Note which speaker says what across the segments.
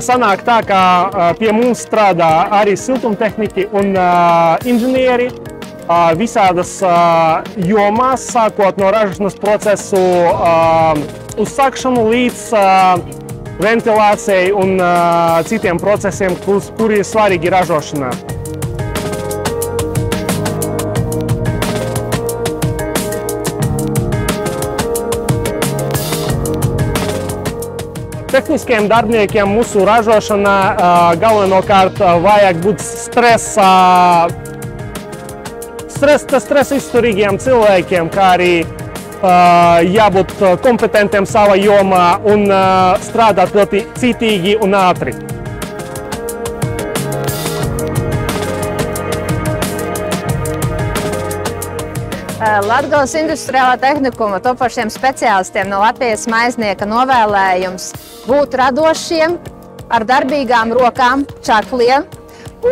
Speaker 1: Sanāk tā, ka pie mums strādā arī siltumtehniķi un inženieri visādas jomās, sākot no ražošanas procesu uzsākšanu līdz ventilācijai un citiem procesiem, kuri ir svarīgi ražošanā. Tehniskiem darbiniekiem mūsu ražošanā galvenokārt vajag būt stresa izturīgiem cilvēkiem, kā arī jābūt kompetentiem savā jomā un strādāt ļoti citīgi un ātri.
Speaker 2: Latgales Industriālā tehnikuma topošiem speciālistiem no Latvijas maiznieka novēlējums būt radošiem, ar darbīgām rokām, čakliem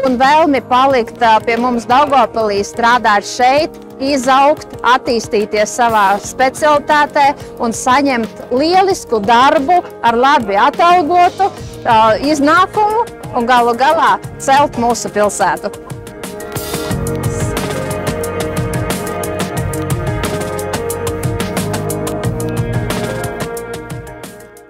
Speaker 2: un vēlmi palikt pie mums Daugavpilī, strādāt šeit, izaugt, attīstīties savā specialitātē un saņemt lielisku darbu ar labi atalgotu iznākumu un galu galā celt mūsu pilsētu.